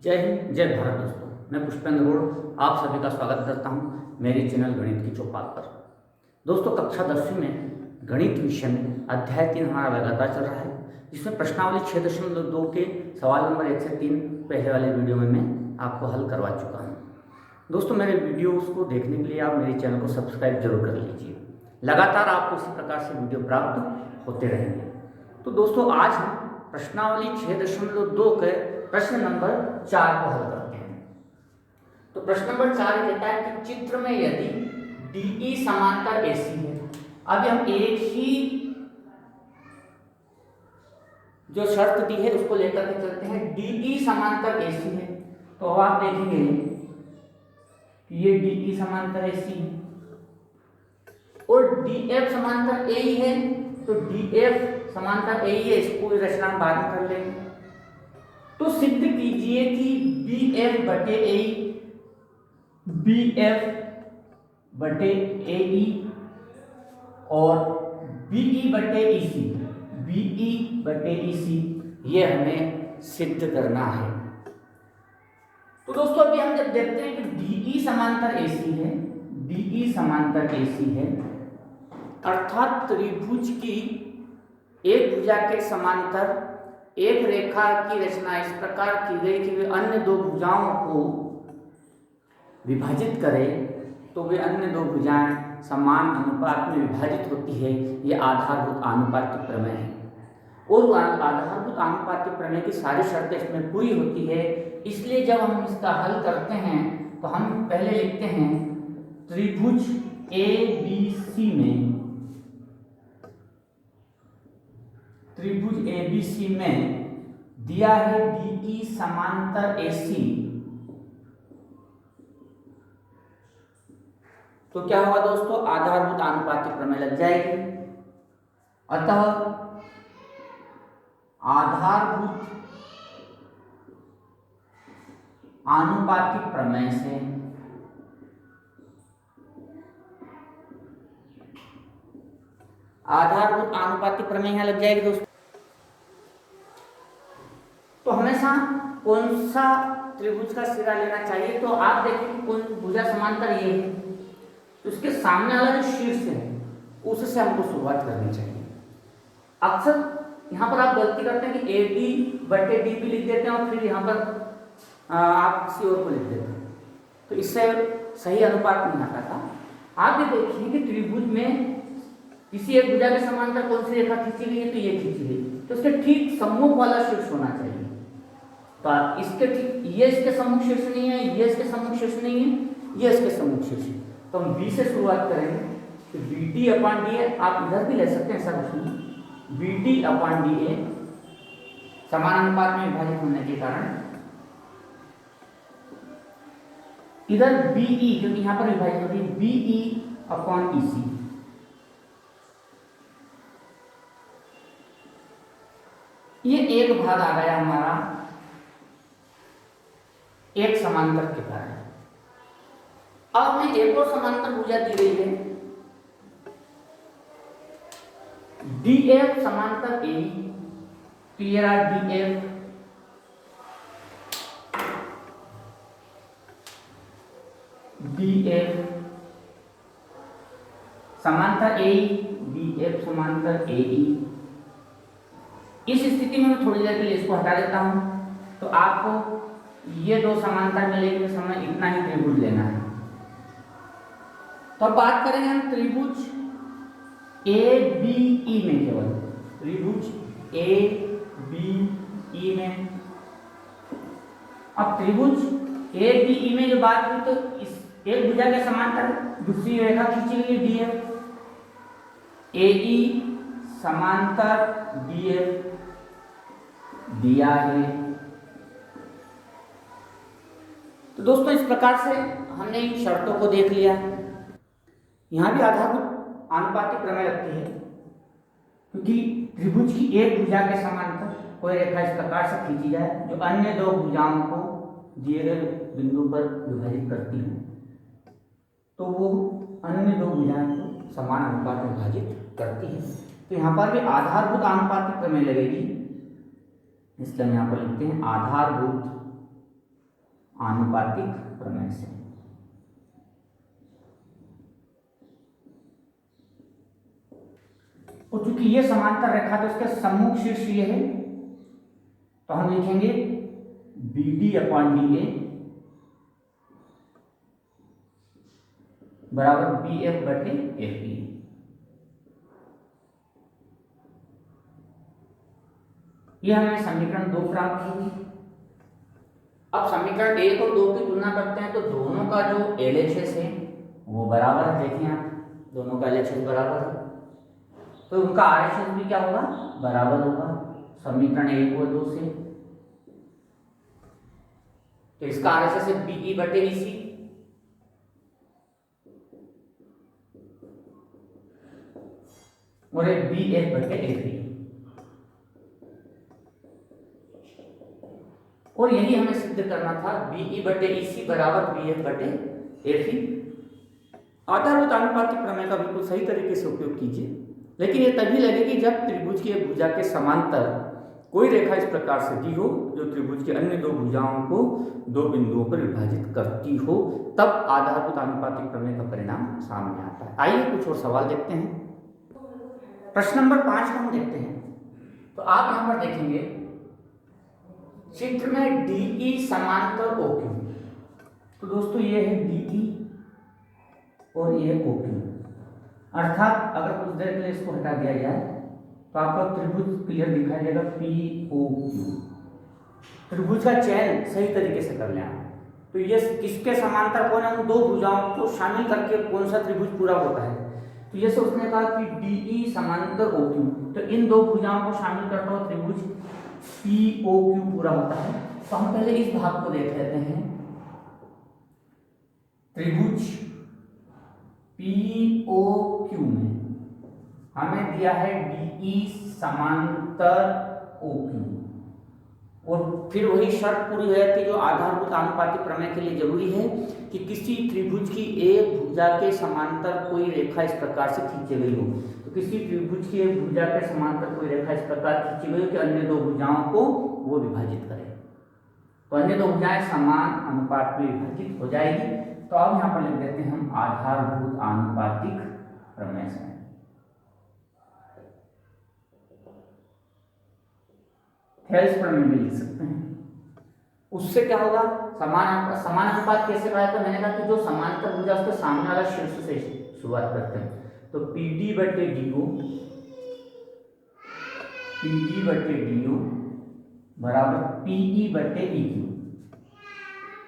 जय हिंद, जय भारत। दोस्तों, मैं पुष्पेंद्र गौड़ आप सभी का स्वागत करता हूं मेरे चैनल गणित की चौपाल पर। दोस्तों, कक्षा 10वीं में गणित विषय में अध्याय 3 हमारा लगातार चल रहा है, जिसमें प्रश्नावली 6.2 के सवाल नंबर 1 से 3 पहले वाले वीडियो में मैं आपको हल करवा चुका हूँ। दोस्तों, मेरे वीडियोज़ को देखने के लिए आप मेरे चैनल को सब्सक्राइब जरूर कर लीजिए। लगातार आपको इसी प्रकार से वीडियो प्राप्त होते रहेंगे। तो दोस्तों, आज हम प्रश्नावली 6.2 के प्रश्न नंबर 4 को हल करते हैं। तो प्रश्न नंबर 4 कहता है कि चित्र में यदि DE समांतर AC है। अब हम एक ही जो शर्त दी है उसको लेकर के चलते हैं। DE समांतर AC है, तो अब आप देखेंगे कि ये DE समांतर AC है और DF समांतर AE है, तो DF समांतर AE है, इसको रचना बाद में कर लेंगे। तो सिद्ध कीजिए कि BF बटे AE, BF बटे AE और BE बटे EC, BE बटे EC, ये हमें सिद्ध करना है। तो दोस्तों, अभी हम जब देखते हैं कि DE समांतर AC है, DE समांतर AC है, अर्थात त्रिभुज की एक भुजा के समांतर एक रेखा की रचना इस प्रकार की गई कि वे अन्य दो भुजाओं को विभाजित करे, तो वे अन्य दो भुजाएं समान अनुपात में विभाजित होती है। यह आधारभूत आनुपातिक प्रमेय है और आधारभूत आनुपातिक प्रमेय की सारी शर्तें इसमें पूरी होती है। इसलिए जब हम इसका हल करते हैं तो हम पहले लिखते हैं त्रिभुज ABC में, त्रिभुज ABC में दिया है DE समांतर AC, तो क्या होगा दोस्तों, आधारभूत आनुपातिक प्रमेय लग जाएगी। अतः आधारभूत आनुपातिक प्रमेय से आधारभूत आनुपातिक प्रमेय यहां लग जाएगी दोस्तों। तो हमेशा कौन सा त्रिभुज का सिरा लेना चाहिए, तो आप देखें कौन भुजा समांतर ये है, तो उसके सामने वाला जो शीर्ष है उससे हमको शुरुआत करनी चाहिए। अक्सर यहाँ पर आप गलती करते हैं कि AD बटे DB लिख देते हैं और फिर यहाँ पर आप किसी और को लिख देते हैं, तो इससे सही अनुपात नहीं आता था। आप ये देखिए कि त्रिभुज में किसी एक भुजा के समांतर कौन सी रेखा खींची गई है, तो ये खींची गई, तो उसके ठीक सम्मुख वाला शीर्ष होना चाहिए। तो इसके ठीक, ये इसके सम्मुख शीर्ष नहीं है, ये इसके सम्मुख शीर्ष नहीं है, ये इसके सम्मुख शीर्ष है। तो हम B से शुरुआत करेंगे, तो BD अपान DA आप इधर भी ले सकते हैं, ऐसा कुछ नहीं। BD अपान DA समान अनुपात में विभाजित होने के कारण इधर BE क्योंकि यहाँ पर विभाजित होती है, BE अपान EC, ये एक भाग आ गया हमारा एक समांतर के कारण। अब हमें एक और समांतर भुजा दी गई है DF समांतर AE, क्लियर है, DF समांतर AE, DF समांतर AE। इस स्थिति में मैं थोड़ी देर के लिए इसको हटा देता हूं, तो आपको ये दो समांतर मिलेंगे, समय इतना ही त्रिभुज लेना है। तो अब बात करेंगे हम त्रिभुज ABE में, केवल त्रिभुज ABE में। अब त्रिभुज ABE में जो बात हुई, तो इस एक भुजा के समांतर दूसरी रेखा खींची गई DF, AE समांतर DF दिया है। तो दोस्तों, इस प्रकार से हमने इन शर्तों को देख लिया। यहाँ भी आधारभूत आनुपातिक प्रमेय लगती है, क्योंकि त्रिभुज की एक भुजा के समांतर कोई रेखा इस प्रकार से खींची जाए जो अन्य दो भुजाओं को दिए गए बिंदु पर विभाजित करती है, तो वो अन्य दो भुजाओं को समान अनुपात में विभाजित करती है। तो यहाँ पर भी आधारभूत आनुपातिक प्रमेय लगेगी, इसलिए हम यहाँ पर लिखते हैं आधारभूत आनुपातिक प्रमेय से। और चूंकि ये समांतर रेखा तो इसके सम्मुख शीर्ष ये है, तो हम लिखेंगे BD अपॉन DA बराबर BF बटे FE। ये हमें समीकरण 2 प्राप्त होगी। अब समीकरण 1 और 2 की तुलना करते हैं तो दोनों का जो LHS है वो बराबर है। देखिए आप, दोनों का LHS बराबर है, तो उनका RHS भी क्या होगा, बराबर होगा समीकरण 1 और 2 से। तो इसका RHS है BE बटे EC और एक BF बटे FE। और यही हमें सिद्ध करना था, BE बटे EC बराबर BF बटे FE। आधारभूत आनुपातिक प्रमेय का बिल्कुल सही तरीके से उपयोग कीजिए, लेकिन ये तभी लगेगी जब त्रिभुज की एक भुजा के समांतर कोई रेखा इस प्रकार से दी हो जो त्रिभुज के अन्य दो भुजाओं को दो बिंदुओं पर विभाजित करती हो, तब आधारभूत आनुपातिक प्रमेय का परिणाम सामने आता है। आइए कुछ और सवाल देखते हैं। प्रश्न नंबर 5 को हम देखते हैं। तो आप यहां पर देखेंगे चित्र में DE समांतर OQ। तो दोस्तों ये है DE और ये OQ, अर्थात अगर कुछ देर के लिए इसको हटा दिया जाए तो आपको त्रिभुज क्लियर दिखाई देगा POQ। त्रिभुज का चयन सही तरीके से कर लें आप। तो ये किसके समांतर कौन है, उन दो भुजाओं को शामिल करके कौन सा त्रिभुज पूरा होता है। तो जैसे उसने कहा कि DE समांतर OQ, तो इन दो भुजाओं को शामिल करता हुआ त्रिभुज POQ पूरा होता है। तो हम पहले इस भाग को देख लेते हैं। त्रिभुज POQ में हमें दिया है DE समांतर OQ, और फिर वही शर्त पूरी हो जाती है जो आधारभूत आनुपातिक प्रमेय के लिए जरूरी है कि किसी त्रिभुज की एक भुजा के समांतर कोई रेखा इस प्रकार से खींची गई हो। तो किसी त्रिभुज की एक भुजा के समांतर कोई रेखा इस प्रकार खींची गई हो कि अन्य दो भुजाओं को वो विभाजित करे, तो अन्य दो भुजाएं समान अनुपात में विभाजित हो जाएगी। तो अब यहाँ पर लिख देते हैं हम आधारभूत आनुपातिक प्रमेय से। थेल्स प्रमेय भी लिख सकते हैं। उससे क्या होगा, समान अनुपात कैसे पाया, तो मैंने कहा कि जो समांतर भुजा उसके सामने वाला शीर्ष से शुरुआत करते हैं। तो PD बटे DO, PD बटे DO बराबर PE बटे EQ,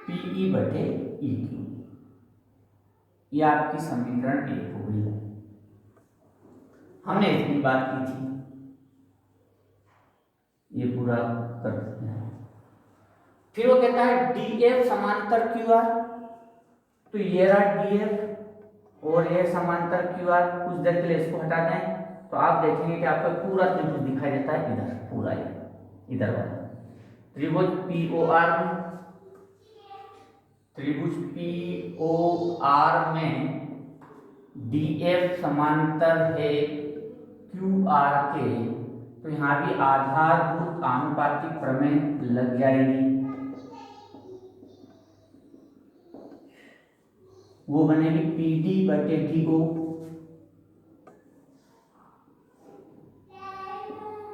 PE बटे EQ। यह आपकी समीकरण 1 हो गई। हमने इतनी बात की थी, ये पूरा कर देते हैं। फिर वो कहता है DF समांतर QR, तो ये रहा DF और ये समांतर QR। कुछ देर के लिए इसको हटा दें तो आप देखेंगे कि आपका पूरा त्रिभुज दिखाई देता है इधर, पूरा इधर वाला त्रिभुज POR में। त्रिभुज POR में DF समांतर है QR के, तो यहां भी आधारभूत आनुपातिक प्रमेय लग जाएगी। वो बनेगी PD बटे DO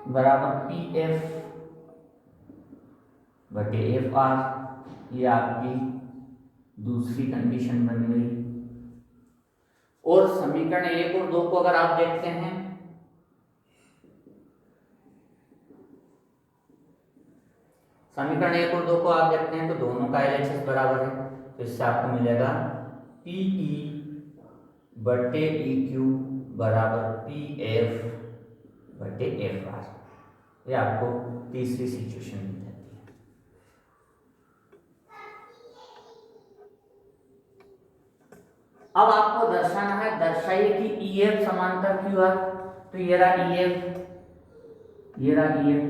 बराबर PF बटे FR। ये आपकी दूसरी कंडीशन बन गई। और समीकरण 1 और 2 को अगर आप देखते हैं, समीकरण 1 और 2 को आप देखते हैं तो दोनों का LHS बराबर है। तो इससे आपको मिलेगा PE बटे EQ बराबर PF बटे FR। ये आपको तीसरी सिचुएशन मिल जाती है। अब आपको दर्शाना है, दर्शाइए कि EF समांतर QR। तो ये रहा EF, ये रहा EF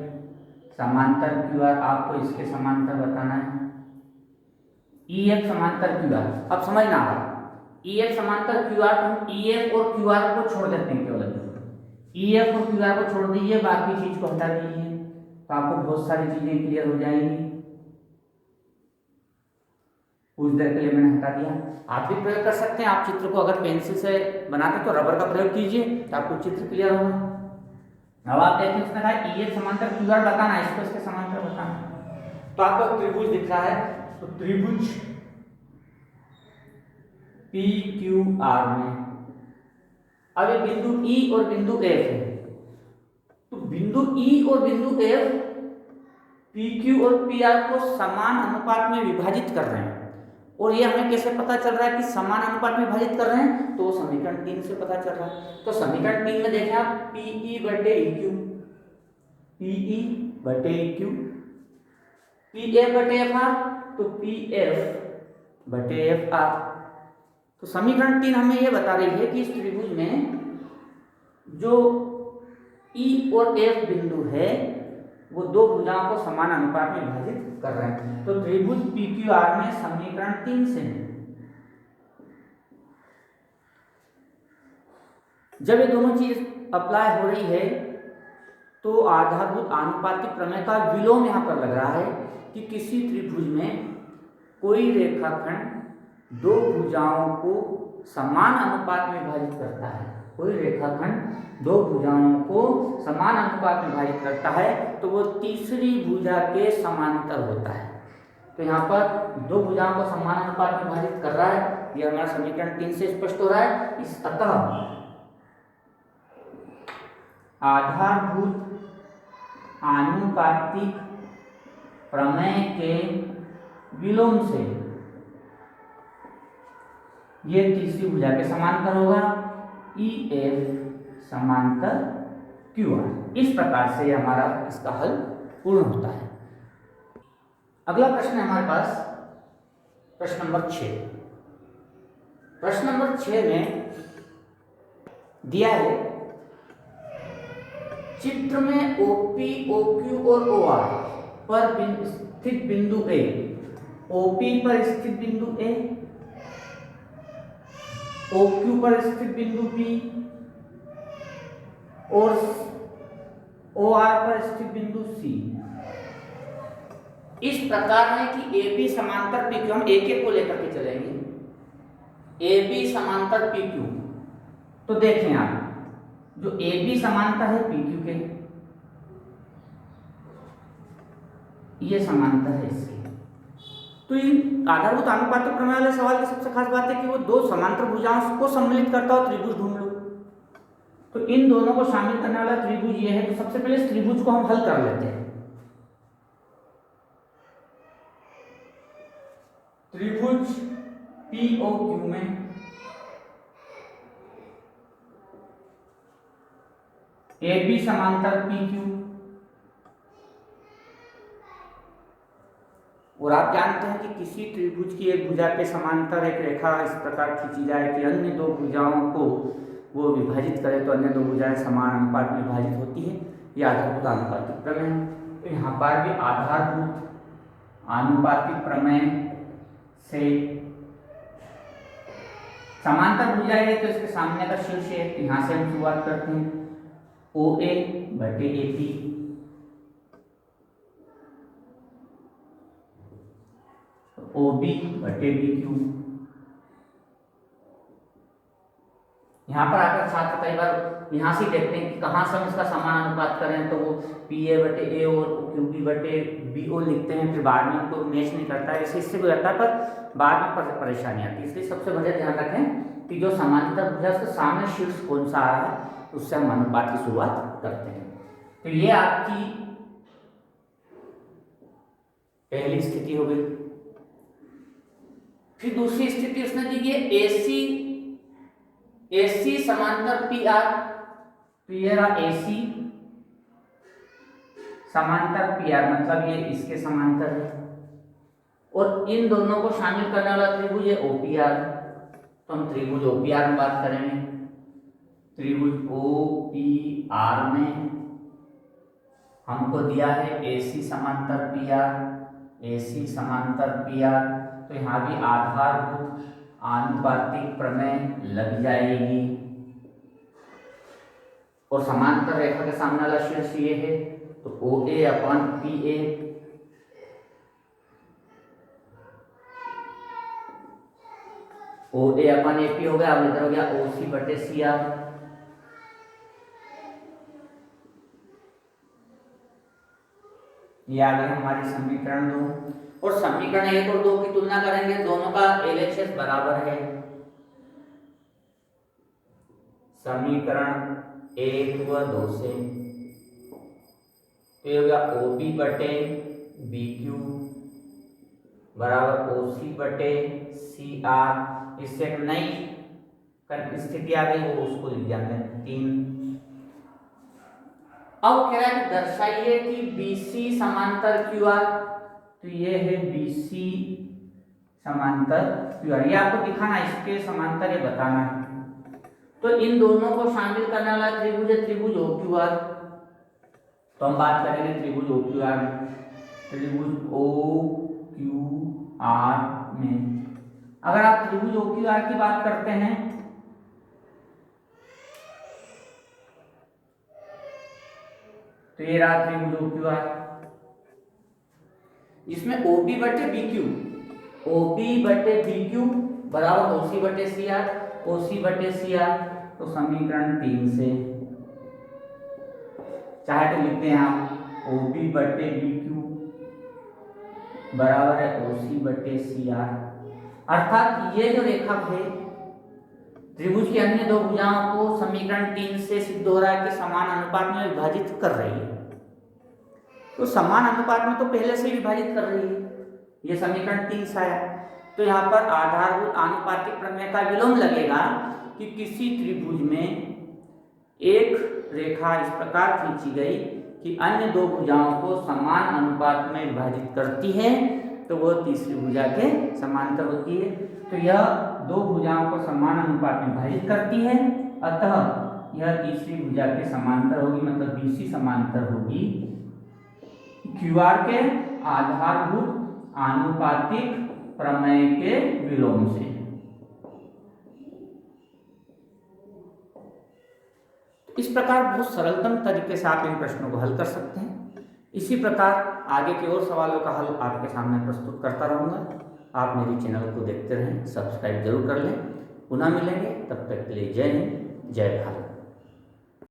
समांतर QR। आपको इसके समांतर बताना है EF समांतर QR। अब समझना है, EF समांतर QR, हम EF और QR को छोड़ देते हैं, केवल EF और QR को छोड़ दीजिए, बाकी चीज को हटा दीजिए, तो आपको बहुत सारी चीजें क्लियर हो जाएंगी। कुछ देर के लिए मैंने हटा दिया। आप भी प्रयोग कर सकते हैं। आप चित्र को अगर पेंसिल से बनाते तो रबर का प्रयोग कीजिए तो आपको चित्र क्लियर होगा। अब आप देखिए उसने कहा ये समांतर क्यूआर बताना है, इसको इसके समांतर बताना। तो आपको त्रिभुज दिख रहा है, तो त्रिभुज पी क्यू आर में अब ये बिंदु ई और बिंदु एफ है, तो बिंदु ई और बिंदु एफ पी क्यू और पी आर को समान अनुपात में विभाजित कर रहे हैं। और ये हमें कैसे पता चल रहा है कि समान अनुपात में विभाजित कर रहे हैं? तो समीकरण 3 से पता चल रहा है। तो समीकरण 3 में देखें आप, पीई बटे ई क्यू, पीई बटे ई क्यू, पी एफ बटे एफ आर, तो पी एफ बटे एफ आर। तो समीकरण 3 हमें यह बता रही है कि इस त्रिभुज में जो ई और एफ बिंदु है वो दो भुजाओं को समान अनुपात में विभाजित कर रहे हैं। तो त्रिभुज पी क्यू आर में समीकरण 3 से जब ये दोनों चीज अप्लाई हो रही है तो आधारभूत आनुपातिक प्रमेय का विलोम यहां पर लग रहा है कि किसी त्रिभुज में कोई रेखाखंड दो भुजाओं को समान अनुपात में विभाजित करता है। कोई रेखाखंड दो भुजाओं को समान अनुपात में विभाजित करता है तो वो तीसरी भुजा के समांतर होता है। तो यहाँ पर दो भुजाओं को समान अनुपात में विभाजित कर रहा है, यह हमारा समीकरण 3 से स्पष्ट हो रहा है। इस अतः आधारभूत आनुपातिक प्रमेय के विलोम से ये तीसरी भुजा के समांतर होगा, ई एफ समांतर क्यू आर। इस प्रकार से हमारा इसका हल पूर्ण होता है। अगला प्रश्न है हमारे पास प्रश्न नंबर 6। प्रश्न नंबर 6 में दिया है चित्र में ओपी, ओक्यू और ओआर पर स्थित बिंदु ए, ओपी पर स्थित बिंदु ए, OQ पर स्थित बिंदु P और OR पर स्थित बिंदु C इस प्रकार है कि AB समांतर PQ, हम एक एक को लेकर के चलेंगे। AB समांतर PQ, तो देखें आप जो AB समांतर है PQ के, ये समांतर है इसके। तो इन आधारभूत आनुपातिक प्रमेय वाले सवाल की सबसे खास बात है कि वो दो समांतर भुजाओं को सम्मिलित करता हो त्रिभुज ढूंढ लो। तो इन दोनों को शामिल करने वाला त्रिभुज ये है। तो सबसे पहले इस त्रिभुज को हम हल कर लेते हैं। त्रिभुज POQ में AB समांतर PQ, और आप जानते हैं कि किसी त्रिभुज की एक भुजा के समांतर एक रेखा इस प्रकार खींची जाए कि अन्य दो भुजाओं को वो विभाजित करे तो अन्य दो भुजाएं समान अनुपात में विभाजित होती है। यह आधारभूत आनुपातिक प्रमेय है। तो यहाँ पर भी आधारभूत आनुपातिक प्रमेय से समांतर भुजा है तो इसके सामने का शीर्ष है। यहाँ से हम शुरुआत करते हैं। OA बटे AP, OB बटे BQ। यहाँ पर आकर छात्र कई बार यहाँ से देखते हैं कि कहाँ से हम इसका समान अनुपात करें, तो वो PA बटे A और QB बटे BO लिखते हैं, फिर बाद में उनको मैच नहीं करता है। इससे गुजरता है पर बाद में परेशानी आती है। इसलिए सबसे बढ़िया ध्यान रखें कि जो समांतर भुजा उसके सामने शीर्ष कौन सा आ रहा है उससे हम अनुपात की शुरुआत करते हैं। तो ये आपकी पहली स्थिति हो गई। फिर दूसरी स्थिति उसने दी है AC समांतर PR, तो ये रहा AC समांतर PR, मतलब ये इसके समांतर है। और इन दोनों को शामिल करने वाला त्रिभुज है OPR। तो हम त्रिभुज OPR में बात करेंगे। त्रिभुज OPR में हमको दिया है AC समांतर PR, AC समांतर PR। तो यहाँ भी आधारभूत आनुपातिक प्रमेय लग जाएगी। और समांतर रेखा के सामने वाला शीर्ष ये है, तो OA अपन PA। ओ ए अपन ए पी हो गया, अब इधर हो गया ओ सी बटे सी आर। ये आ गया हमारी समीकरण 2। और समीकरण 1 और 2 की तुलना करेंगे, दोनों का LHS बराबर है। समीकरण 1 व 2 से तो ये हो गया ओ बी बटे बी क्यू बराबर ओ सी बटे सी आर। इससे एक नई स्थिति आ गई, वो उसको लिख दिया हमने 3। अब कह रहा है कि दर्शाइए कि BC समांतर QR। तो ये है BC समांतर QR, ये आपको दिखाना है, इसके समांतर ये बताना है। तो इन दोनों को शामिल करने वाला त्रिभुज है त्रिभुज OQR। तो हम बात करेंगे त्रिभुज OQR, त्रिभुज OQR में अगर आप त्रिभुज OQR की बात करते हैं तो ये रहा त्रिभुज OQR, जिसमें OB बटे BQ, OB बटे BQ बराबर OC बटे CR, OC बटे CR। तो समीकरण 3 से चाहे तो लिखते हैं आप OB बटे BQ बराबर है OC बटे CR। अर्थात ये जो रेखा है त्रिभुज की अन्य दो भुजाओं को समीकरण 3 से सिद्ध हो रहा है कि समान अनुपात में विभाजित कर रही है। तो समान अनुपात में तो पहले से विभाजित कर रही है, ये समीकरण 3 से आया। तो यहाँ पर आधारभूत आनुपातिक प्रमेय का विलोम लगेगा कि किसी त्रिभुज में एक रेखा इस प्रकार खींची गई कि अन्य दो भुजाओं को समान अनुपात में विभाजित करती है, तो वह तीसरी भुजा के समांतर होती है। तो यह दो भुजाओं को समान अनुपात में विभाजित करती है, अतः यह तीसरी भुजा के समांतर होगी, मतलब BC समांतर होगी QR के आधारभूत आनुपातिक प्रमेय के विलोम से। इस प्रकार बहुत सरलतम तरीके से आप इन प्रश्नों को हल कर सकते हैं। इसी प्रकार आगे के और सवालों का हल आपके सामने प्रस्तुत करता रहूँगा। आप मेरे चैनल को देखते रहें, सब्सक्राइब जरूर कर लें। पुनः मिलेंगे, तब तक के लिए जय हिंद, जय भारत।